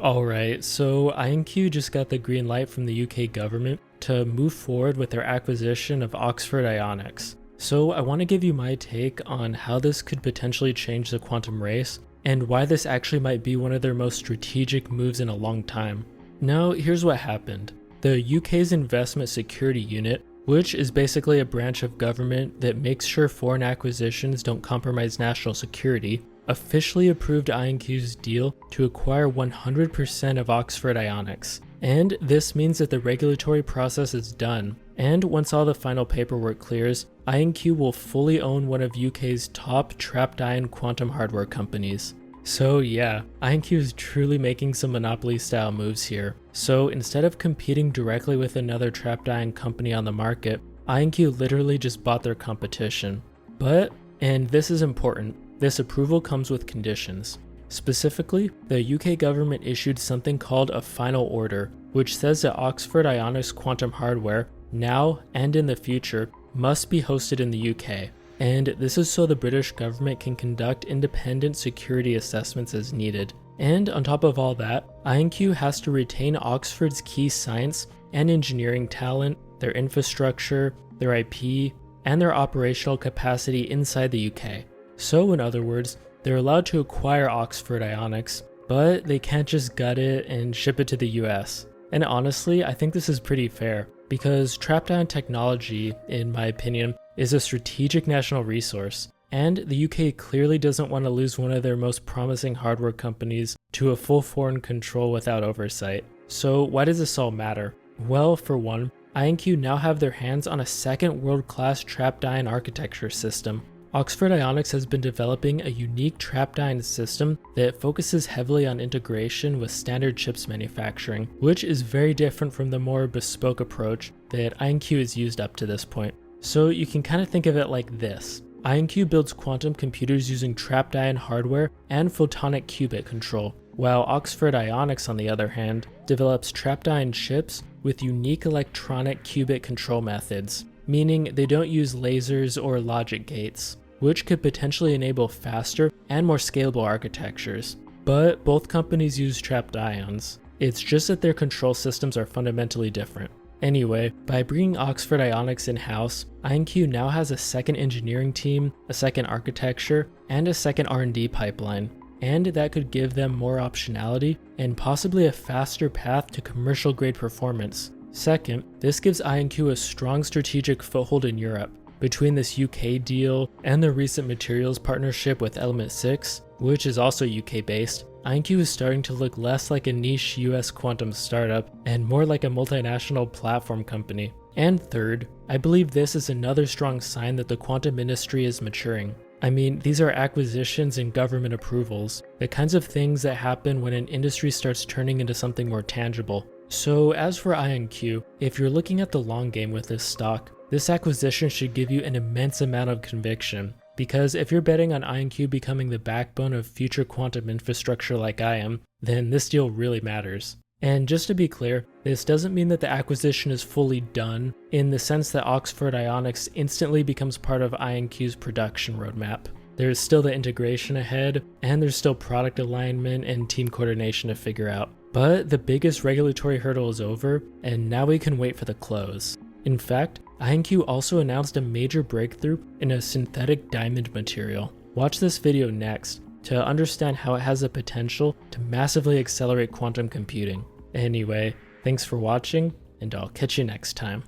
Alright, so IonQ just got the green light from the UK government to move forward with their acquisition of Oxford Ionics. So I want to give you my take on how this could potentially change the quantum race, and why this actually might be one of their most strategic moves in a long time. Now, here's what happened. The UK's Investment Security Unit, which is basically a branch of government that makes sure foreign acquisitions don't compromise national security, officially approved IonQ's deal to acquire 100% of Oxford Ionics. And this means that the regulatory process is done, and once all the final paperwork clears, IonQ will fully own one of UK's top trapped ion quantum hardware companies. So yeah, IonQ is truly making some monopoly style moves here. So instead of competing directly with another trapped ion company on the market, IonQ literally just bought their competition. But, and this is important, this approval comes with conditions. Specifically, the UK government issued something called a final order, which says that Oxford Ionics quantum hardware, now and in the future, must be hosted in the UK. And this is so the British government can conduct independent security assessments as needed. And on top of all that, IonQ has to retain Oxford's key science and engineering talent, their infrastructure, their IP, and their operational capacity inside the UK. So in other words, they're allowed to acquire Oxford Ionics, but they can't just gut it and ship it to the US. And honestly, I think this is pretty fair, because trapped ion technology, in my opinion, is a strategic national resource, and the UK clearly doesn't want to lose one of their most promising hardware companies to a full foreign control without oversight. So why does this all matter? Well, for one, IonQ now have their hands on a second world-class trapped ion architecture system. Oxford Ionics has been developing a unique trapped ion system that focuses heavily on integration with standard chips manufacturing, which is very different from the more bespoke approach that IonQ has used up to this point. So you can kind of think of it like this. IonQ builds quantum computers using trapped ion hardware and photonic qubit control, while Oxford Ionics, on the other hand, develops trapped ion chips with unique electronic qubit control methods, meaning they don't use lasers or logic gates, which could potentially enable faster and more scalable architectures. But both companies use trapped ions. It's just that their control systems are fundamentally different. Anyway, by bringing Oxford Ionics in-house, IonQ now has a second engineering team, a second architecture, and a second R&D pipeline, and that could give them more optionality and possibly a faster path to commercial-grade performance. Second, this gives IonQ a strong strategic foothold in Europe. Between this UK deal and the recent materials partnership with Element 6, which is also UK-based, IonQ is starting to look less like a niche US quantum startup and more like a multinational platform company. And third, I believe this is another strong sign that the quantum industry is maturing. I mean, these are acquisitions and government approvals, the kinds of things that happen when an industry starts turning into something more tangible. So as for IonQ, if you're looking at the long game with this stock, this acquisition should give you an immense amount of conviction. Because if you're betting on IonQ becoming the backbone of future quantum infrastructure like I am, then this deal really matters. And just to be clear, this doesn't mean that the acquisition is fully done, in the sense that Oxford Ionics instantly becomes part of IonQ's production roadmap. There's still the integration ahead, and there's still product alignment and team coordination to figure out. But the biggest regulatory hurdle is over, and now we can wait for the close. In fact, IonQ also announced a major breakthrough in a synthetic diamond material. Watch this video next to understand how it has the potential to massively accelerate quantum computing. Anyway, thanks for watching, and I'll catch you next time.